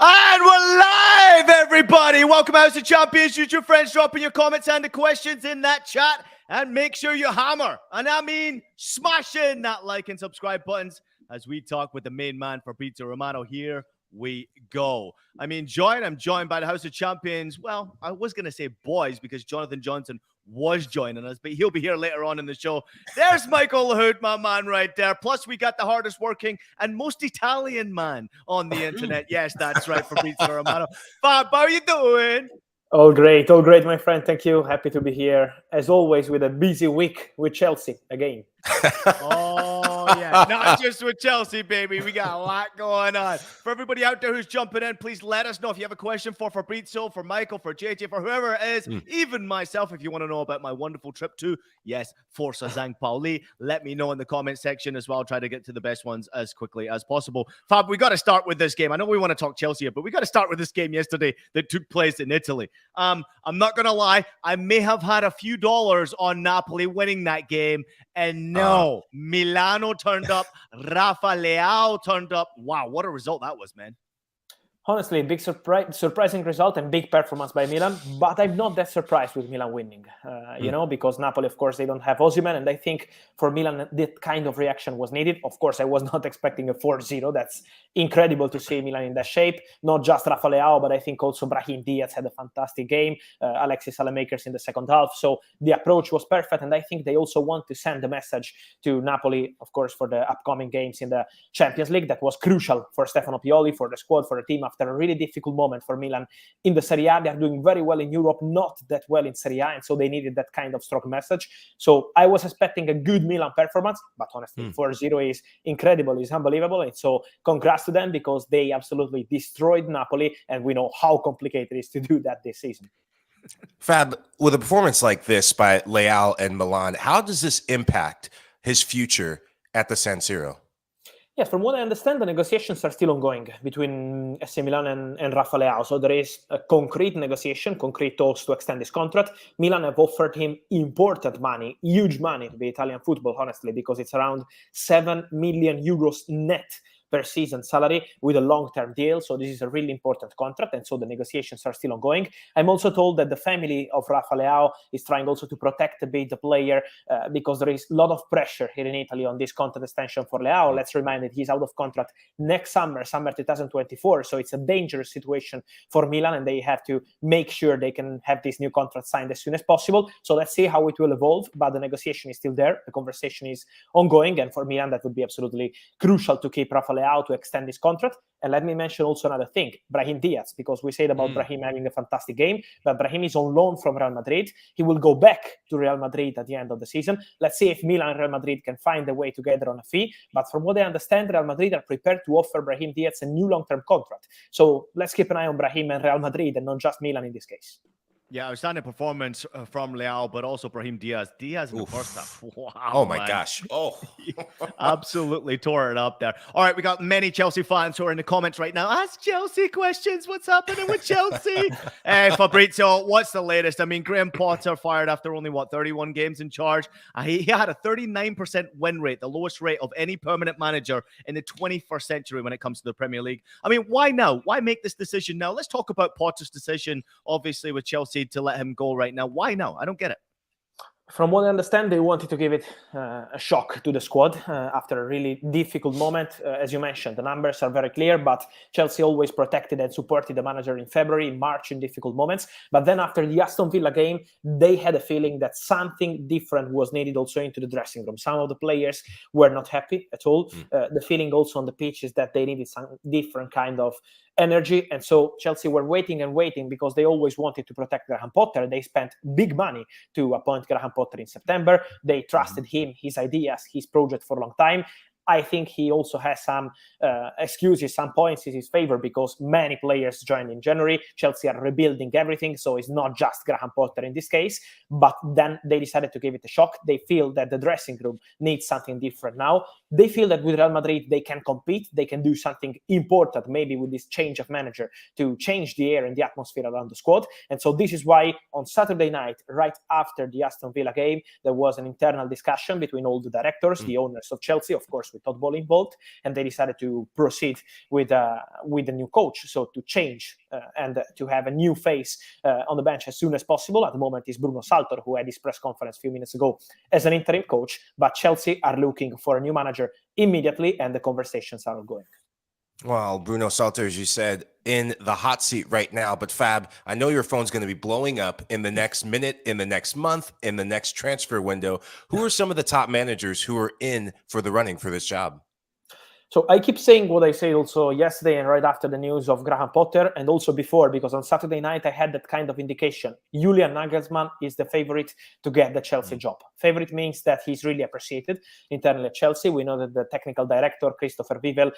And we're live, everybody. Welcome out to Champions. Use your friends, dropping your comments and the questions in that chat. And make sure you hammer, and I mean smash in that like and subscribe buttons as we talk with the main man, Fabrizio Romano. Here we go. I'm joined by the House of Champions. Well, I was going to say boys because Jonathan Johnson was joining us, but he'll be here later on in the show. There's Michael Lahoud, my man, right there. Plus, we got the hardest working and most Italian man on the internet. Yes, that's right, Fabrizio Romano. Fab, how are you doing? All great, my friend. Thank you. Happy to be here, as always, with a busy week with Chelsea again. Oh, yeah. Not just with Chelsea, baby. We got a lot going on. For everybody out there who's jumping in, please let us know if you have a question for Fabrizio, for Michael, for JJ, for whoever it is, even myself, if you want to know about my wonderful trip to, yes, Forza St. Pauli. Let me know in the comment section as well. I'll try to get to the best ones as quickly as possible. Fab, we got to start with this game. I know we want to talk Chelsea, but we got to start with this game yesterday that took place in Italy. I'm not going to lie. I may have had a few dollars on Napoli winning that game. And no, Milano turned up. Rafa Leao turned up. Wow, what a result that was, man. Honestly, big surprising result and big performance by Milan, but I'm not that surprised with Milan winning, because Napoli, of course, they don't have Osimhen, and I think for Milan, that kind of reaction was needed. Of course, I was not expecting a 4-0. That's incredible to see Milan in that shape. Not just Rafa Leao, but I think also Brahim Diaz had a fantastic game, Alexis Saelemaekers in the second half. So the approach was perfect, and I think they also want to send a message to Napoli, of course, for the upcoming games in the Champions League. That was crucial for Stefano Pioli, for the squad, for the team, after a really difficult moment for Milan in the Serie A. They are doing very well in Europe, not that well in Serie A, and so they needed that kind of strong message. So I was expecting a good Milan performance, but honestly, 4-0 is incredible, is unbelievable, and so congrats to them because they absolutely destroyed Napoli, and we know how complicated it is to do that this season. Fab, with a performance like this by Leao and Milan, how does this impact his future at the San Siro? Yes, from what I understand, the negotiations are still ongoing between AC Milan and Rafa Leao. So there is a concrete negotiation, concrete talks to extend his contract. Milan have offered him important money, huge money to the Italian football, honestly, because it's around 7 million euros net per season salary with a long-term deal. So this is a really important contract, and so the negotiations are still ongoing. I'm also told that the family of Rafa Leao is trying also to protect a bit the player because there is a lot of pressure here in Italy on this contract extension for Leao. Let's remind that he's out of contract next summer 2024. So it's a dangerous situation for Milan, and they have to make sure they can have this new contract signed as soon as possible. So let's see how it will evolve, but the negotiation is still there. The conversation is ongoing, and for Milan, that would be absolutely crucial to keep Rafa Leao to extend his contract. And let me mention also another thing, Brahim Diaz, because we said about Brahim having a fantastic game, but Brahim is on loan from Real Madrid. He will go back to Real Madrid at the end of the season. Let's see if Milan and Real Madrid can find a way together on a fee. But from what I understand, Real Madrid are prepared to offer Brahim Diaz a new long-term contract. So let's keep an eye on Brahim and Real Madrid and not just Milan in this case. Yeah, outstanding performance from Leao, but also Brahim Diaz. Diaz in the first half. Wow. Oh, my gosh. Oh. Absolutely tore it up there. All right, we got many Chelsea fans who are in the comments right now. Ask Chelsea questions. What's happening with Chelsea? Hey, Fabrizio, what's the latest? I mean, Graham Potter fired after only, 31 games in charge. He had a 39% win rate, the lowest rate of any permanent manager in the 21st century when it comes to the Premier League. I mean, why now? Why make this decision now? Let's talk about Potter's decision, obviously, with Chelsea to let him go right now. Why now? I don't get it. From what I understand, they wanted to give it a shock to the squad after a really difficult moment. As you mentioned, the numbers are very clear, but Chelsea always protected and supported the manager in February, in March, in difficult moments. But then after the Aston Villa game, they had a feeling that something different was needed also into the dressing room. Some of the players were not happy at all. The feeling also on the pitch is that they needed some different kind of energy. And so Chelsea were waiting and waiting because they always wanted to protect Graham Potter. They spent big money to appoint Graham Potter in September. They trusted him, his ideas, his project for a long time. I think he also has some excuses, some points in his favor because many players joined in January. Chelsea are rebuilding everything, so it's not just Graham Potter in this case. But then they decided to give it a shock. They feel that the dressing room needs something different now. They feel that with Real Madrid, they can compete. They can do something important, maybe with this change of manager to change the air and the atmosphere around the squad. And so this is why on Saturday night, right after the Aston Villa game, there was an internal discussion between all the directors, the owners of Chelsea, of course, with Todd Bowley involved, and they decided to proceed with the new coach. So to change and to have a new face on the bench as soon as possible. At the moment is Bruno Saltor, who had his press conference a few minutes ago as an interim coach, but Chelsea are looking for a new manager immediately, and the conversations are ongoing. Well, Bruno Salter, as you said, in the hot seat right now. But Fab, I know your phone's going to be blowing up in the next minute, in the next month, in the next transfer window. Who are some of the top managers who are in for the running for this job? So I keep saying what I said also yesterday and right after the news of Graham Potter, and also before, because on Saturday night I had that kind of indication. Julian Nagelsmann is the favorite to get the Chelsea job. Favorite means that he's really appreciated internally at Chelsea. We know that the technical director, Christopher Vivel,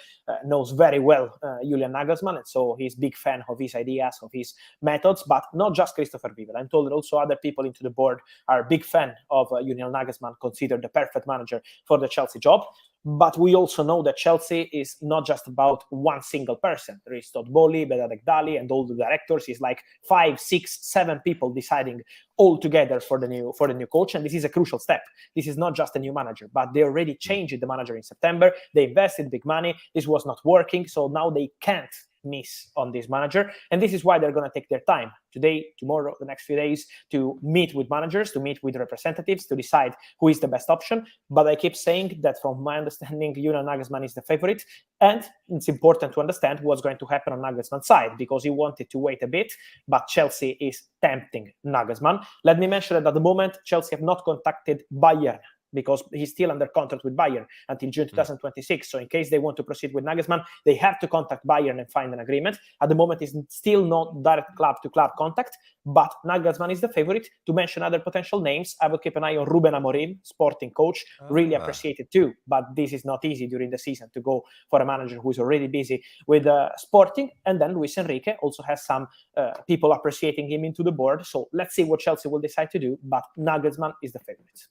knows very well Julian Nagelsmann, and so he's a big fan of his ideas, of his methods, but not just Christopher Vivel. I'm told that also other people into the board are a big fan of Julian Nagelsmann, considered the perfect manager for the Chelsea job. But we also know that Chelsea is not just about one single person. There is Todd Bowley, Bedadek Dali, and all the directors. It's like 5, 6, 7 people deciding all together for the new coach. And this is a crucial step. This is not just a new manager, but they already changed the manager in September. They invested big money. This was not working. So now they can't miss on this manager, and this is why they're going to take their time today, tomorrow, the next few days, to meet with managers, to meet with representatives, to decide who is the best option. But I keep saying that from my understanding, Julian Nagelsmann is the favorite, and it's important to understand what's going to happen on Nagelsmann's side, because he wanted to wait a bit, but Chelsea is tempting Nagelsmann. Let me mention that at the moment Chelsea have not contacted Bayern, because he's still under contract with Bayern until June 2026. So in case they want to proceed with Nagelsmann, they have to contact Bayern and find an agreement. At the moment, it's still not direct club-to-club contact, but Nagelsmann is the favorite. To mention other potential names, I will keep an eye on Ruben Amorim, Sporting coach, really appreciated too. But this is not easy during the season to go for a manager who is already busy with Sporting. And then Luis Enrique also has some people appreciating him into the board. So let's see what Chelsea will decide to do, but Nagelsmann is the favorite.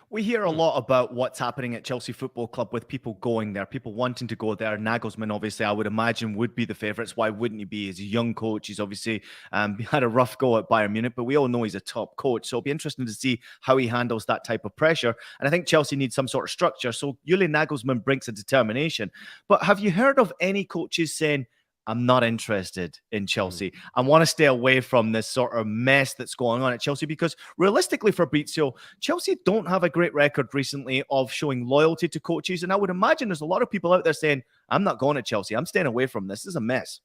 We hear a lot about what's happening at Chelsea Football Club with people going there, people wanting to go there. Nagelsmann, obviously, I would imagine would be the favourites. Why wouldn't he be? He's a young coach. He's obviously had a rough go at Bayern Munich, but we all know he's a top coach. So it'll be interesting to see how he handles that type of pressure. And I think Chelsea needs some sort of structure. So Julian Nagelsmann brings a determination. But have you heard of any coaches saying, I'm not interested in Chelsea. I want to stay away from this sort of mess that's going on at Chelsea? Because realistically, Fabrizio, Chelsea don't have a great record recently of showing loyalty to coaches. And I would imagine there's a lot of people out there saying, I'm not going to Chelsea. I'm staying away from this. This is a mess.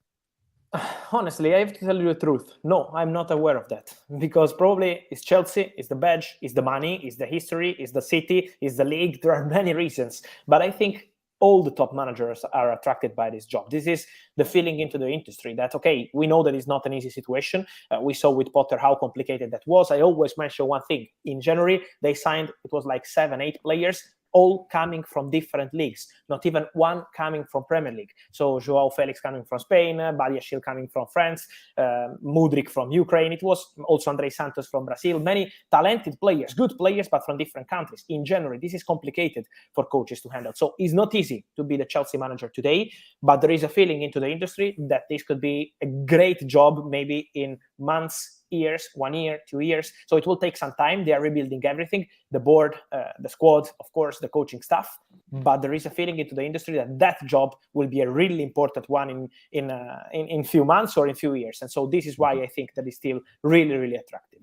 Honestly, I have to tell you the truth. No, I'm not aware of that, because probably it's Chelsea, it's the badge, it's the money, it's the history, it's the city, it's the league. There are many reasons. But I think all the top managers are attracted by this job. This is the feeling into the industry that, okay, we know that it's not an easy situation. We saw with Potter how complicated that was. I always mention one thing. In January, they signed, it was like 7, 8 players, all coming from different leagues, not even one coming from Premier League. So Joao Felix coming from Spain, Badiashile coming from France, Mudryk from Ukraine. It was also Andrei Santos from Brazil. Many talented players, good players, but from different countries. In January, this is complicated for coaches to handle. So it's not easy to be the Chelsea manager today, but there is a feeling into the industry that this could be a great job maybe in months, years, 1 year, 2 years. So it will take some time. They are rebuilding everything, the board, the squad, of course, the coaching staff. But there is a feeling into the industry that that job will be a really important one in few months or in few years. And so this is why I think that is still really, really attractive.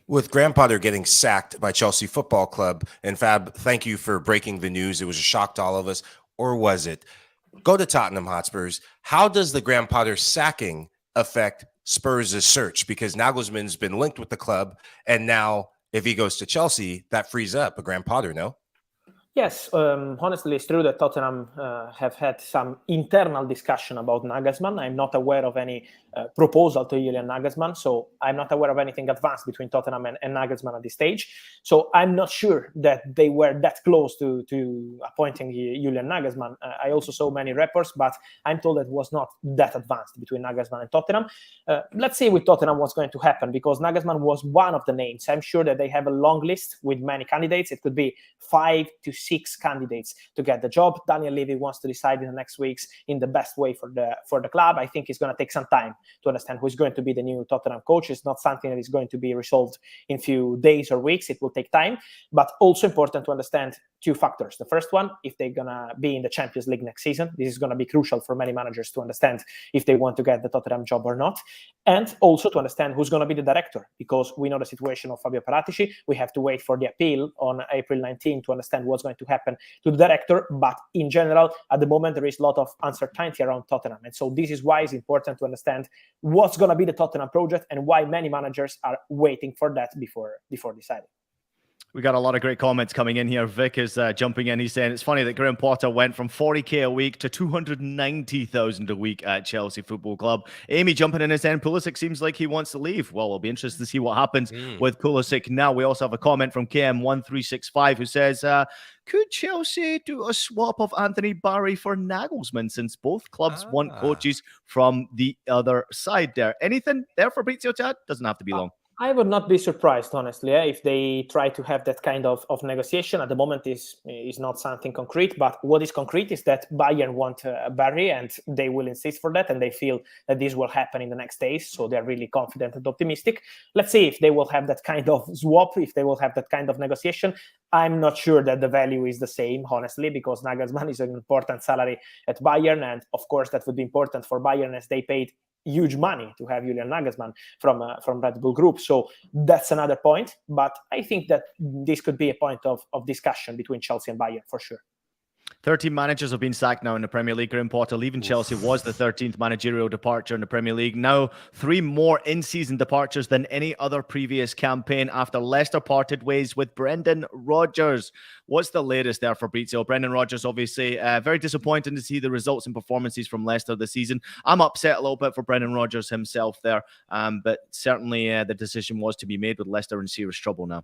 With Graham Potter getting sacked by Chelsea Football Club, and Fab, thank you for breaking the news. It was a shock to all of us. Or was it? Go to Tottenham Hotspurs. How does the Graham Potter sacking affect Spurs' search? Because Nagelsmann's been linked with the club, and now if he goes to Chelsea, that frees up a Graham Potter, no? Yes, honestly, it's true that Tottenham have had some internal discussion about Nagelsmann. I'm not aware of any proposal to Julian Nagelsmann, so I'm not aware of anything advanced between Tottenham and Nagelsmann at this stage. So I'm not sure that they were that close to appointing Julian Nagelsmann. I also saw many reports, but I'm told that it was not that advanced between Nagelsmann and Tottenham. Let's see with Tottenham what's going to happen, because Nagelsmann was one of the names. I'm sure that they have a long list with many candidates. It could be 5 to 6 candidates to get the job. Daniel Levy wants to decide in the next weeks in the best way for the club. I think it's going to take some time to understand who is going to be the new Tottenham coach. It's not something that is going to be resolved in few days or weeks. It will take time, but also important to understand two factors. The first one, if they're going to be in the Champions League next season, this is going to be crucial for many managers to understand if they want to get the Tottenham job or not. And also to understand who's going to be the director, because we know the situation of Fabio Paratici. We have to wait for the appeal on April 19 to understand what's going to happen to the director. But in general, at the moment, there is a lot of uncertainty around Tottenham. And so this is why it's important to understand what's going to be the Tottenham project and why many managers are waiting for that before deciding. We got a lot of great comments coming in here. Vic is jumping in. He's saying it's funny that Graham Potter went from 40k a week to 290,000 a week at Chelsea Football Club. Amy jumping in and saying Pulisic seems like he wants to leave. Well, we'll be interested to see what happens with Pulisic now. We also have a comment from KM1365 who says, could Chelsea do a swap of Anthony Barry for Nagelsmann, since both clubs want coaches from the other side there? Anything there, Fabrizio, Chad? Doesn't have to be long. I would not be surprised, honestly, if they try to have that kind of negotiation. At the moment, is not something concrete, but what is concrete is that Bayern want Barry, and they will insist for that, and they feel that this will happen in the next days, so they're really confident and optimistic. Let's see if they will have that kind of swap, if they will have that kind of negotiation. I'm not sure that the value is the same, honestly, because Nagelsmann is an important salary at Bayern, and of course that would be important for Bayern as they paid huge money to have Julian Nagelsmann from Red Bull Group. So that's another point. But I think that this could be a point of discussion between Chelsea and Bayern for sure. 13 managers have been sacked now in the Premier League. Graham Potter leaving Chelsea was the 13th managerial departure in the Premier League. Now 3 more in-season departures than any other previous campaign after Leicester parted ways with Brendan Rodgers. What's the latest there, Fabrizio? Brendan Rodgers, obviously, very disappointing to see the results and performances from Leicester this season. I'm upset a little bit for Brendan Rodgers himself there, but certainly the decision was to be made with Leicester in serious trouble now.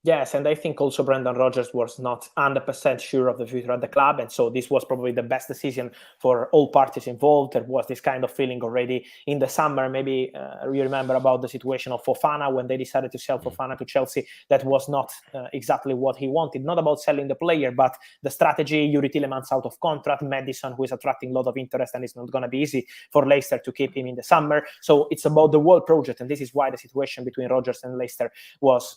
Yes, and I think also Brendan Rodgers was not 100% sure of the future at the club, and so this was probably the best decision for all parties involved. There was this kind of feeling already in the summer. Maybe you remember about the situation of Fofana when they decided to sell Fofana to Chelsea. That was not exactly what he wanted. Not about selling the player, but the strategy. Yuri Tielemans out of contract, Madison, who is attracting a lot of interest, and it's not going to be easy for Leicester to keep him in the summer. So it's about the whole project, and this is why the situation between Rodgers and Leicester was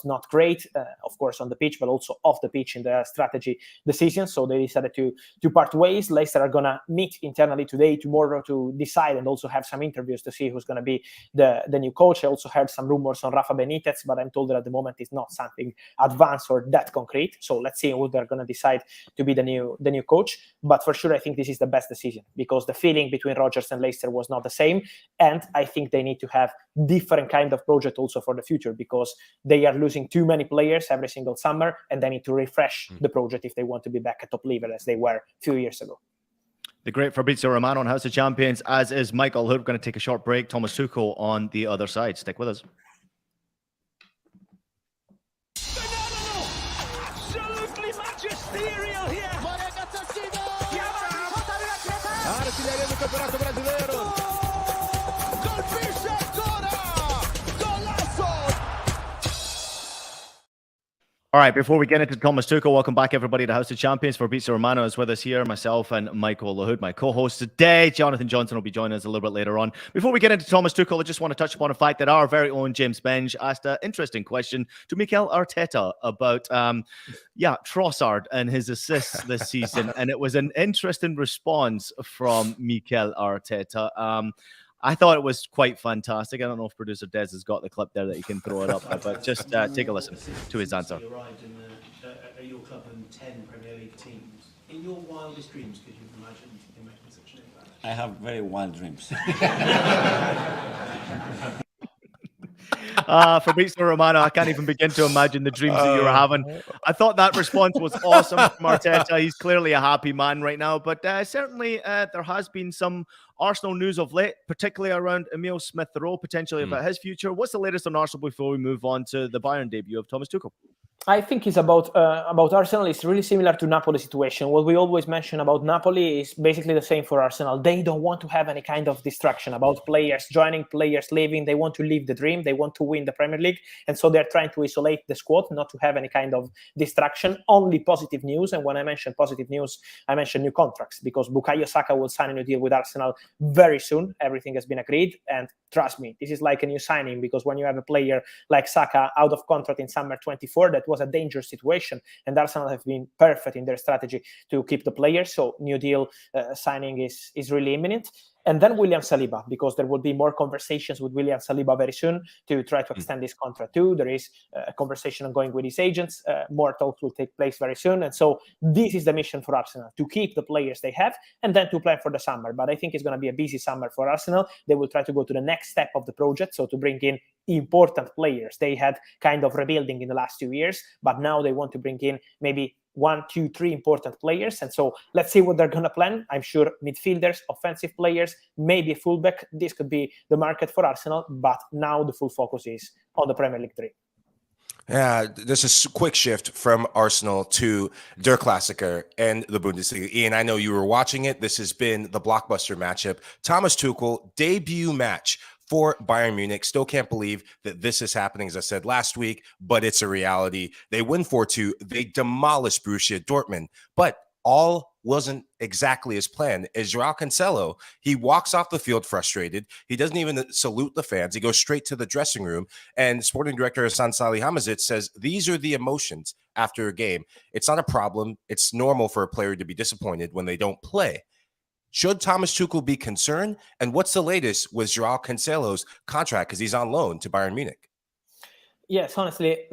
not great. Of course, on the pitch, but also off the pitch in the strategy decision. So they decided to part ways. Leicester are going to meet internally today, tomorrow, to decide and also have some interviews to see who's going to be the new coach. I also heard some rumors on Rafa Benitez, but I'm told that at the moment it's not something advanced or that concrete. So let's see who they're going to decide to be the new coach. But for sure, I think this is the best decision because the feeling between Rodgers and Leicester was not the same. And I think they need to have different kind of project also for the future because they are losing too many players every single summer, and they need to refresh the project if they want to be back at top level as they were a few years ago. The great Fabrizio Romano on House of Champions, as is Michael Hood. We're going to take a short break. Thomas Tuchel on the other side. Stick with us. Absolutely magisterial here. Artiglieria del campionato brasileiro. Colpisce ancora. Golazo. All right, before we get into Thomas Tuchel, welcome back, everybody, to House of Champions. Fabrizio Romano is with us here, myself and Michael Lahoud, my co-host today. Jonathan Johnson will be joining us a little bit later on. Before we get into Thomas Tuchel, I just want to touch upon the fact that our very own James Benge asked an interesting question to Mikel Arteta about, Trossard and his assists this season. And it was an interesting response from Mikel Arteta. I thought it was quite fantastic. I don't know if producer Des has got the clip there that he can throw it up, but just take a listen to his answer. You arrived at your club in 10 Premier League teams. In your wildest dreams, could you have imagined him making such an impact? I have very wild dreams. Fabrizio Romano, I can't even begin to imagine the dreams that you were having. I thought that response was awesome from Arteta. He's clearly a happy man right now, but certainly there has been some Arsenal news of late, particularly around Emil Smith-Rowe, potentially about his future. What's the latest on Arsenal before we move on to the Bayern debut of Thomas Tuchel? I think it's about Arsenal. It's really similar to Napoli situation. What we always mention about Napoli is basically the same for Arsenal. They don't want to have any kind of distraction about players joining, players leaving. They want to live the dream. They want to win the Premier League. And so they're trying to isolate the squad, not to have any kind of distraction, only positive news. And when I mention positive news, I mention new contracts because Bukayo Saka will sign a new deal with Arsenal very soon. Everything has been agreed. And trust me, this is like a new signing because when you have a player like Saka out of contract in summer 24, that was was a dangerous situation, and Arsenal have been perfect in their strategy to keep the players. So new deal signing is really imminent. And then William Saliba, because there will be more conversations with William Saliba very soon to try to extend his contract too. There is a conversation ongoing with his agents. More talks will take place very soon. And so this is the mission for Arsenal, to keep the players they have and then to plan for the summer. But I think it's going to be a busy summer for Arsenal. They will try to go to the next step of the project, so to bring in important players. They had kind of rebuilding in the last 2 years, but now they want to bring in maybe 1, 2, 3 important players. And so let's see what they're going to plan. I'm sure midfielders, offensive players, maybe a fullback. This could be the market for Arsenal, but now the full focus is on the Premier League 3. Yeah, there's a quick shift from Arsenal to Der Klassiker and the Bundesliga. Ian, I know you were watching it. This has been the blockbuster matchup. Thomas Tuchel, debut match for Bayern Munich. Still can't believe that this is happening, as I said last week, but it's a reality. They win 4-2. They demolish Borussia Dortmund, but all wasn't exactly as planned. As Joao Cancelo, he walks off the field frustrated. He doesn't even salute the fans. He goes straight to the dressing room. And sporting director Hassan Salihamidzic says, these are the emotions after a game. It's not a problem. It's normal for a player to be disappointed when they don't play. Should Thomas Tuchel be concerned? And what's the latest with Joao Cancelo's contract, because he's on loan to Bayern Munich? Yes, honestly,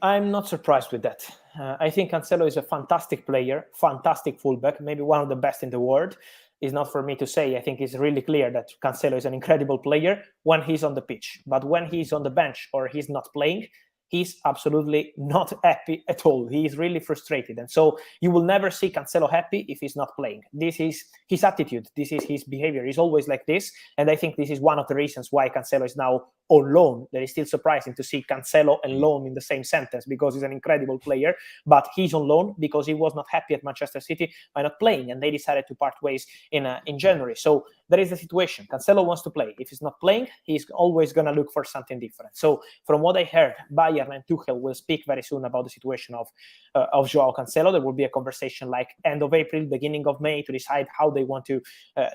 I'm not surprised with that. I think Cancelo is a fantastic player, fantastic fullback, maybe one of the best in the world. It's not for me to say. I think it's really clear that Cancelo is an incredible player when he's on the pitch. But when he's on the bench or he's not playing, he's absolutely not happy at all. He is really frustrated. And so you will never see Cancelo happy if he's not playing. This is his attitude. This is his behavior. He's always like this. And I think this is one of the reasons why Cancelo is now on loan. That is still surprising to see Cancelo and loan in the same sentence, because he's an incredible player. But he's on loan because he was not happy at Manchester City by not playing. And they decided to part ways in January. So there is the situation. Cancelo wants to play. If he's not playing, he's always going to look for something different. So from what I heard, Bayern and Tuchel will speak very soon about the situation of Joao Cancelo. There will be a conversation like end of April, beginning of May, to decide how they want to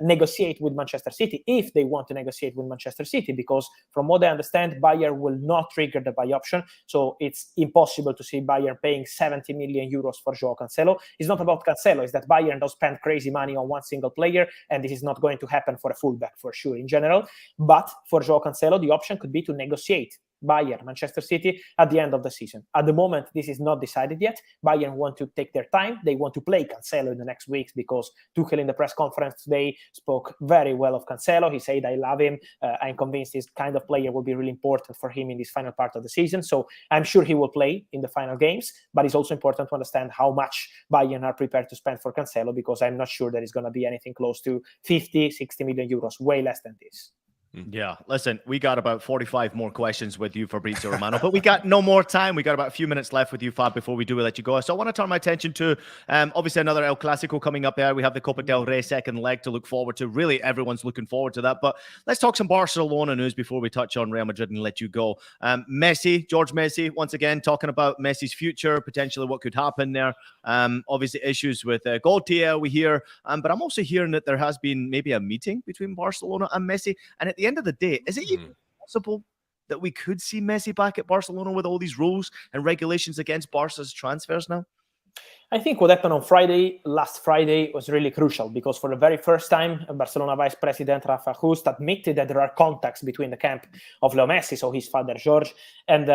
negotiate with Manchester City, if they want to negotiate with Manchester City, because from what I understand, Bayern will not trigger the buy option. So it's impossible to see Bayern paying 70 million euros for Joao Cancelo. It's not about Cancelo. It's that Bayern does spend crazy money on one single player, and this is not going to happen for a fullback for sure in general. But for Joao Cancelo, the option could be to negotiate Bayern, Manchester City at the end of the season. At the moment, this is not decided yet. Bayern want to take their time. They want to play Cancelo in the next weeks, because Tuchel in the press conference today spoke very well of Cancelo. He said, I love him. I'm convinced this kind of player will be really important for him in this final part of the season. So I'm sure he will play in the final games, but it's also important to understand how much Bayern are prepared to spend for Cancelo, because I'm not sure there is going to be anything close to 50, 60 million euros, way less than this. Yeah, listen, we got about 45 more questions with you, Fabrizio Romano, but we got no more time. We got about a few minutes left with you, Fab, before we do let you go. So I want to turn my attention to, obviously, another El Clasico coming up there. We have the Copa del Rey second leg to look forward to. Really, everyone's looking forward to that. But let's talk some Barcelona news before we touch on Real Madrid and let you go. George Messi, once again, talking about Messi's future, potentially what could happen there. Obviously, issues with Gaultier, we hear. But I'm also hearing that there has been maybe a meeting between Barcelona and Messi. And at the end of the day, is it even possible that we could see Messi back at Barcelona with all these rules and regulations against Barca's transfers now? I think what happened on last Friday, was really crucial, because for the very first time, Barcelona Vice President Rafa Just admitted that there are contacts between the camp of Leo Messi, so his father George, and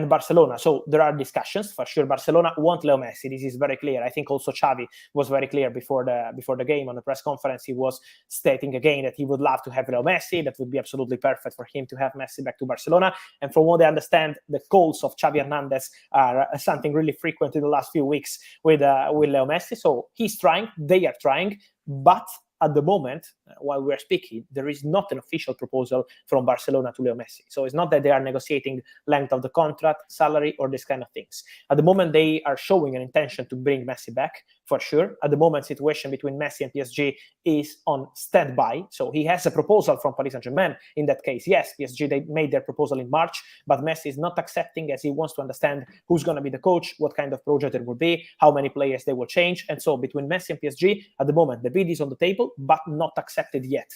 Barcelona. So there are discussions. For sure, Barcelona want Leo Messi. This is very clear. I think also Xavi was very clear before the game on the press conference. He was stating again that he would love to have Leo Messi. That would be absolutely perfect for him to have Messi back to Barcelona. And from what I understand, the calls of Xavi Hernandez are something really frequent in the last few weeks with Leo Messi. So he's trying, they are trying, but at the moment, while we're speaking, there is not an official proposal from Barcelona to Leo Messi. So it's not that they are negotiating length of the contract, salary, or this kind of things. At the moment, they are showing an intention to bring Messi back, for sure. At the moment, situation between Messi and PSG is on standby. So he has a proposal from Paris Saint-Germain. In that case, yes, PSG, they made their proposal in March, but Messi is not accepting, as he wants to understand who's going to be the coach, what kind of project it will be, how many players they will change. And so between Messi and PSG, at the moment, the bid is on the table, but not accepted accepted yet.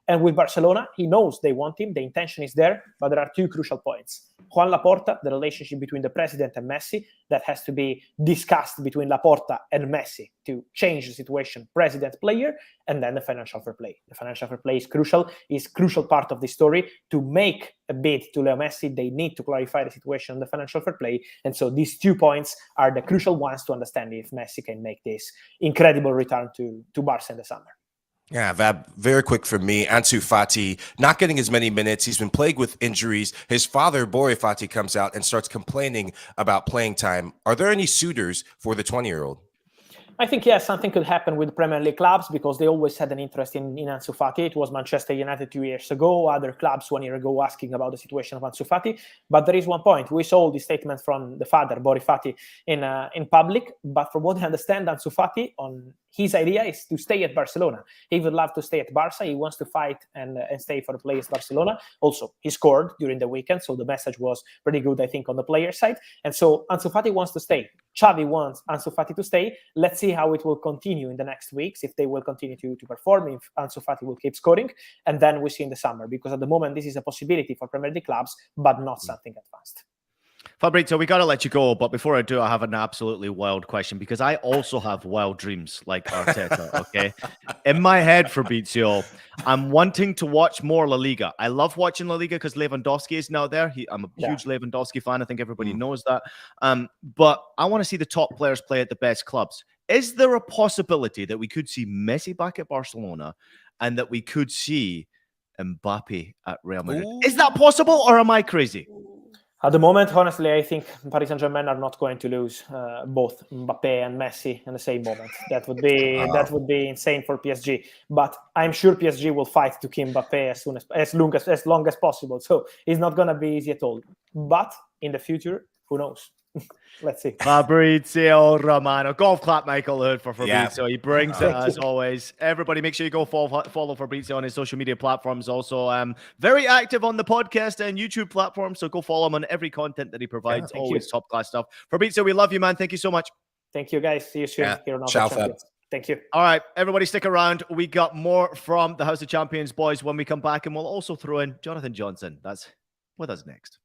And with Barcelona, he knows they want him, the intention is there, but there are two crucial points. Juan Laporta, the relationship between the president and Messi, that has to be discussed between Laporta and Messi to change the situation, president-player, and then the financial fair play. The financial fair play is crucial part of the story. To make a bid to Leo Messi, they need to clarify the situation on the financial fair play. And so these 2 points are the crucial ones to understand if Messi can make this incredible return to Barca in the summer. Yeah, Vab, very quick for me. Ansu Fati, not getting as many minutes. He's been plagued with injuries. His father, Bori Fati, comes out and starts complaining about playing time. Are there any suitors for the 20-year-old? I think, yes, something could happen with Premier League clubs because they always had an interest in Ansu Fati. It was Manchester United 2 years ago, other clubs 1 year ago asking about the situation of Ansu Fati. But there is one point. We saw the statement from the father, Bori Fati, in public. But from what I understand, Ansu Fati, on his idea is to stay at Barcelona. He would love to stay at Barca. He wants to fight and stay for the players Barcelona. Also, he scored during the weekend, so the message was pretty good, I think, on the player side. And so Ansu Fati wants to stay. Xavi wants Ansu Fati to stay. Let's see how it will continue in the next weeks, if they will continue to perform, if Ansu Fati will keep scoring, and then we see in the summer, because at the moment this is a possibility for Premier League clubs, but not something advanced. Fabrizio, we got to let you go, but before I do, I have an absolutely wild question, because I also have wild dreams like Arteta, okay? In my head, Fabrizio, I'm wanting to watch more La Liga. I love watching La Liga because Lewandowski is now there. I'm a huge Lewandowski fan. I think everybody knows that. But I want to see the top players play at the best clubs. Is there a possibility that we could see Messi back at Barcelona and that we could see Mbappe at Real Madrid? Ooh. Is that possible, or am I crazy? At the moment, honestly, I think Paris Saint-Germain are not going to lose both Mbappe and Messi in the same moment. That would be insane for PSG. But I'm sure PSG will fight to keep Mbappe as long as possible. So it's not going to be easy at all. But in the future, who knows? Let's see. Fabrizio Romano. Golf clap, Michael Hood, for Fabrizio. Yeah. He brings it as always. Everybody, make sure you go follow Fabrizio on his social media platforms. Also, very active on the podcast and YouTube platform. So go follow him on every content that he provides. Yeah, always top class stuff. Fabrizio, we love you, man. Thank you so much. Thank you, guys. See you soon here on Ciao, Champions. Thank you. All right, everybody, stick around. We got more from the House of Champions boys when we come back, and we'll also throw in Jonathan Johnson. That's with us next.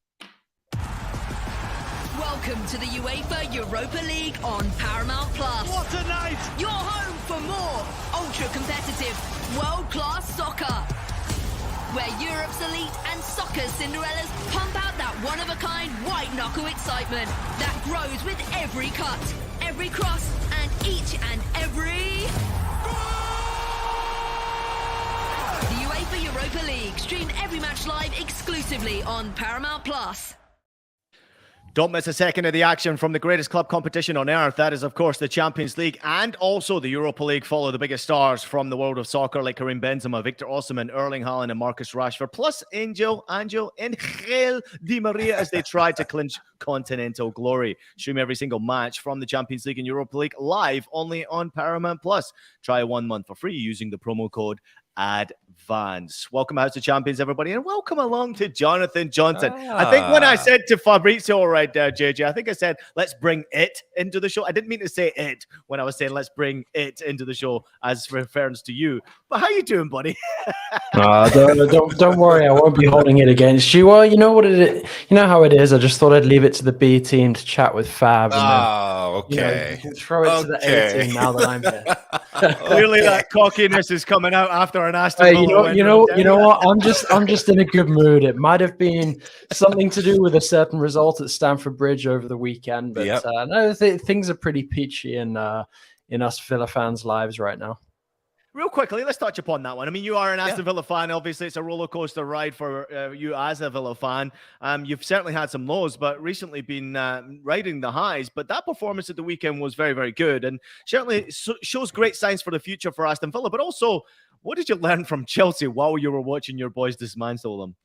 Welcome to the UEFA Europa League on Paramount Plus. What a night! Your home for more ultra-competitive, world-class soccer. Where Europe's elite and soccer's Cinderellas pump out that one-of-a-kind white-knuckle excitement that grows with every cut, every cross, and each and every... The UEFA Europa League. Stream every match live exclusively on Paramount Plus. Don't miss a second of the action from the greatest club competition on earth. That is, of course, the Champions League and also the Europa League. Follow the biggest stars from the world of soccer like Karim Benzema, Victor Osimhen, Erling Haaland, and Marcus Rashford, plus Angel Di Maria as they try to clinch continental glory. Stream every single match from the Champions League and Europa League live only on Paramount Plus. Try 1 month for free using the promo code ADVANCE. Welcome House of Champions, everybody, and welcome along to Jonathan Johnson. I think when I said to Fabrizio right there, JJ, I think I said, let's bring it into the show. I didn't mean to say it when I was saying let's bring it into the show as reference to you. But how you doing, buddy? Don't worry, I won't be holding it against you. Well, you know what it is. You know how it is. I just thought I'd leave it to the B team to chat with Fab. And Okay. You throw it to the A team now that I'm here. Clearly, that cockiness is coming out after an Aston Villa. You know what? I'm just in a good mood. It might have been something to do with a certain result at Stamford Bridge over the weekend, but no, things are pretty peachy in us Villa fans' lives right now. Real quickly, let's touch upon that one. I mean, you are an Aston Villa fan. Obviously, it's a roller coaster ride for you as a Villa fan. You've certainly had some lows, but recently been riding the highs. But that performance at the weekend was very, very good, and certainly shows great signs for the future for Aston Villa. But also, what did you learn from Chelsea while you were watching your boys dismantle them?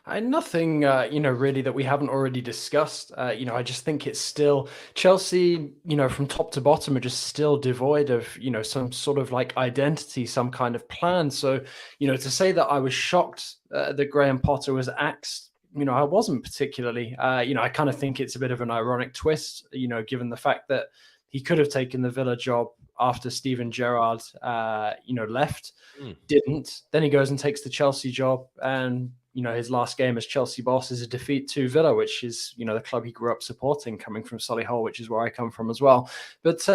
Nothing, really that we haven't already discussed. I just think it's still Chelsea, from top to bottom are just still devoid of, some sort of like identity, some kind of plan. So, to say that I was shocked that Graham Potter was axed, I wasn't particularly. I kind of think it's a bit of an ironic twist, given the fact that he could have taken the Villa job after Steven Gerrard, left. Mm. Didn't. Then he goes and takes the Chelsea job, and his last game as Chelsea boss is a defeat to Villa, which is the club he grew up supporting, coming from Solihull, which is where I come from as well. But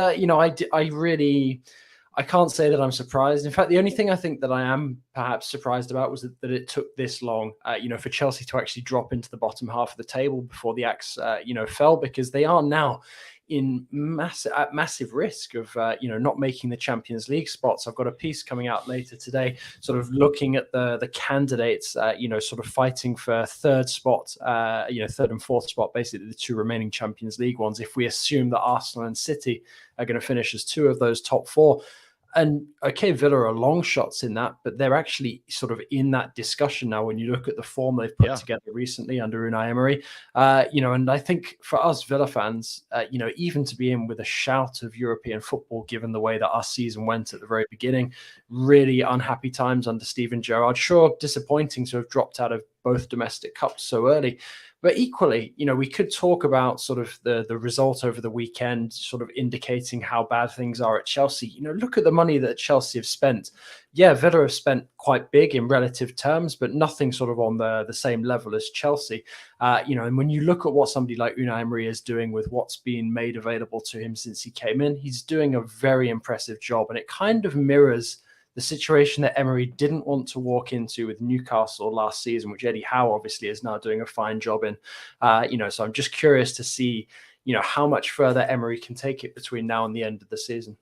I can't say that I'm surprised. In fact, the only thing I think that I am perhaps surprised about was that it took this long, for Chelsea to actually drop into the bottom half of the table before the axe, fell, because they are now in massive risk of, not making the Champions League spots. I've got a piece coming out later today, sort of looking at the candidates, sort of fighting for third spot, third and fourth spot, basically the two remaining Champions League ones. If we assume that Arsenal and City are going to finish as two of those top four. And okay, Villa are long shots in that, but they're actually sort of in that discussion now when you look at the form they've put together recently under Unai Emery. And I think for us Villa fans, even to be in with a shout of European football, given the way that our season went at the very beginning, really unhappy times under Steven Gerrard. Sure, disappointing to have dropped out of both domestic cups so early. But equally, we could talk about sort of the result over the weekend, sort of indicating how bad things are at Chelsea. Look at the money that Chelsea have spent. Yeah, Villa have spent quite big in relative terms, but nothing sort of on the same level as Chelsea. And when you look at what somebody like Unai Emery is doing with what's been made available to him since he came in, he's doing a very impressive job. And it kind of mirrors the situation that Emery didn't want to walk into with Newcastle last season, which Eddie Howe obviously is now doing a fine job in. So I'm just curious to see, how much further Emery can take it between now and the end of the season.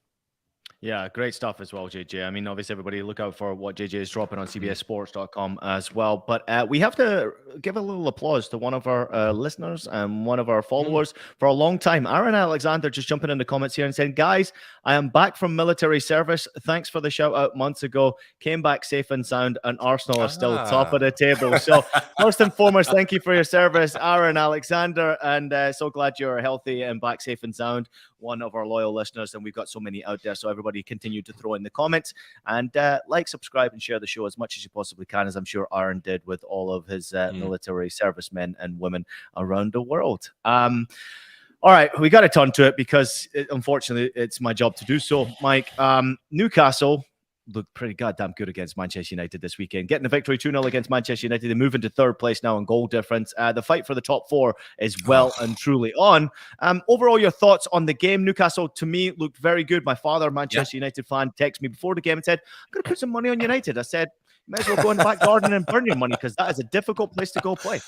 Yeah, great stuff as well, JJ. I mean, obviously, everybody look out for what JJ is dropping on cbssports.com as well. But we have to give a little applause to one of our listeners and one of our followers for a long time. Aaron Alexander just jumping in the comments here and saying, guys, I am back from military service. Thanks for the shout out months ago. Came back safe and sound, and Arsenal are still top of the table. So first and foremost, thank you for your service, Aaron Alexander. And so glad you're healthy and back safe and sound. One of our loyal listeners, and we've got so many out there. So everybody continue to throw in the comments and like, subscribe, and share the show as much as you possibly can, as I'm sure Aaron did with all of his military servicemen and women around the world. All right, we got to turn to it because unfortunately it's my job to do so, Mike. Newcastle looked pretty goddamn good against Manchester United this weekend, getting a victory 2-0 against Manchester United. They move into third place now in goal difference. The fight for the top four is well and truly on. Overall, your thoughts on the game? Newcastle, to me, looked very good. My father, Manchester United fan, texted me before the game and said, I'm going to put some money on United. I said, you might as well go in the back garden and burn your money, because that is a difficult place to go play.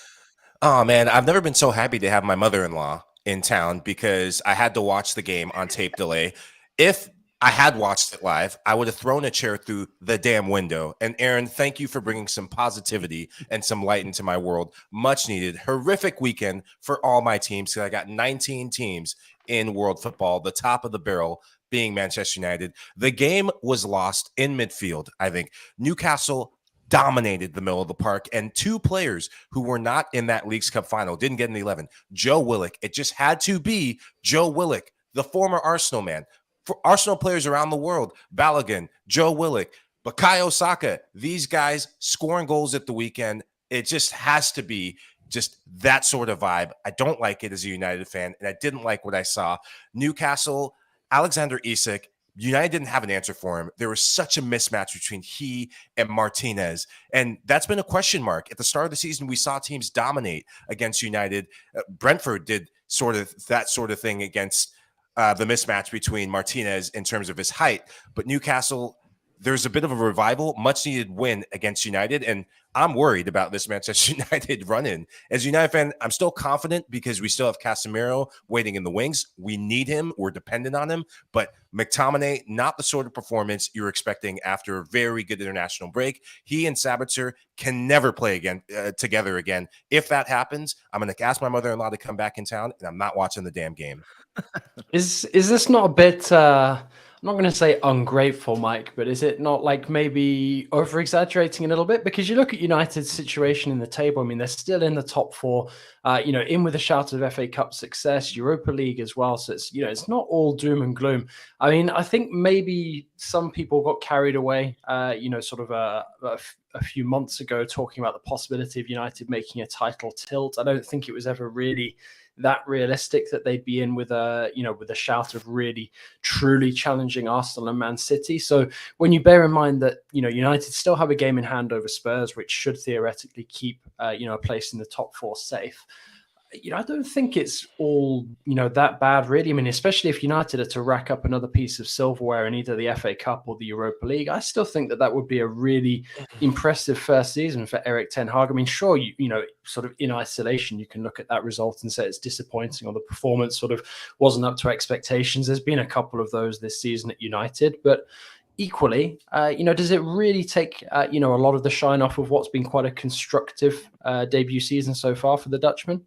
Oh, man, I've never been so happy to have my mother-in-law in town, because I had to watch the game on tape delay. If I had watched it live, I would have thrown a chair through the damn window. And Aaron, thank you for bringing some positivity and some light into my world. Much needed. Horrific weekend for all my teams, because I got 19 teams in world football, the top of the barrel being Manchester United. The game was lost in midfield, I think. Newcastle dominated the middle of the park, and two players who were not in that Leagues Cup final didn't get in the 11. Joe Willock. It just had to be Joe Willock, the former Arsenal man. For Arsenal players around the world, Balogun, Joe Willock, Bukayo Saka, these guys scoring goals at the weekend. It just has to be just that sort of vibe. I don't like it as a United fan, and I didn't like what I saw. Newcastle, Alexander Isak, United didn't have an answer for him. There was such a mismatch between he and Martinez, and that's been a question mark. At the start of the season, we saw teams dominate against United. Brentford did sort of that sort of thing against the mismatch between Martinez in terms of his height. But Newcastle, there's a bit of a revival, much needed win against United. And I'm worried about this Manchester United run-in. As a United fan, I'm still confident because we still have Casemiro waiting in the wings. We need him. We're dependent on him. But McTominay, not the sort of performance you're expecting after a very good international break. He and Sabitzer can never play again together again. If that happens, I'm going to ask my mother-in-law to come back in town, and I'm not watching the damn game. Is this not a bit, I'm not going to say ungrateful, Mike, but is it not like maybe over-exaggerating a little bit? Because you look at United's situation in the table, I mean, they're still in the top four, in with a shout of FA Cup success, Europa League as well. So it's, it's not all doom and gloom. I mean, I think maybe some people got carried away, sort of a few months ago talking about the possibility of United making a title tilt. I don't think it was ever really that realistic that they'd be in with a, with a shout of really truly challenging Arsenal and Man City. So when you bear in mind that, United still have a game in hand over Spurs, which should theoretically keep, a place in the top 4 safe. I don't think it's all, that bad, really. I mean, especially if United are to rack up another piece of silverware in either the FA Cup or the Europa League, I still think that would be a really impressive first season for Erik ten Hag. I mean, sure, sort of in isolation, you can look at that result and say it's disappointing, or the performance sort of wasn't up to expectations. There's been a couple of those this season at United, but equally, does it really take, a lot of the shine off of what's been quite a constructive debut season so far for the Dutchman?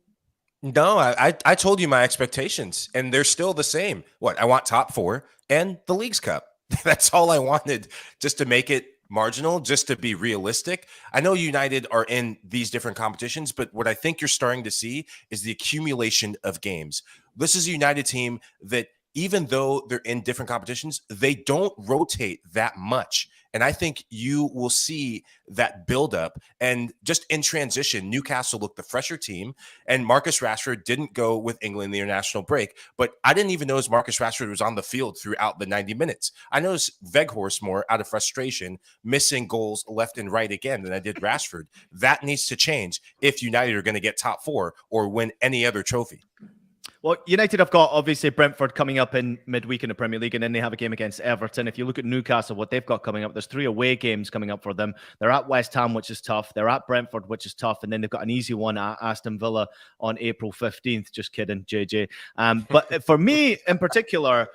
No, I told you my expectations, and they're still the same. What I want, top 4 and the Leagues Cup. That's all I wanted, just to make it marginal, just to be realistic. I know United are in these different competitions, but what I think you're starting to see is the accumulation of games. This is a United team that, even though they're in different competitions, they don't rotate that much. And I think you will see that buildup. And just in transition, Newcastle looked the fresher team, and Marcus Rashford didn't go with England in the international break. But I didn't even notice Marcus Rashford was on the field throughout the 90 minutes. I noticed Weghorst more out of frustration, missing goals left and right again than I did Rashford. That needs to change if United are going to get top 4 or win any other trophy. Well, United have got, obviously, Brentford coming up in midweek in the Premier League, and then they have a game against Everton. If you look at Newcastle, what they've got coming up, there's 3 away games coming up for them. They're at West Ham, which is tough. They're at Brentford, which is tough. And then they've got an easy one at Aston Villa on April 15th. Just kidding, JJ. But for me, in particular,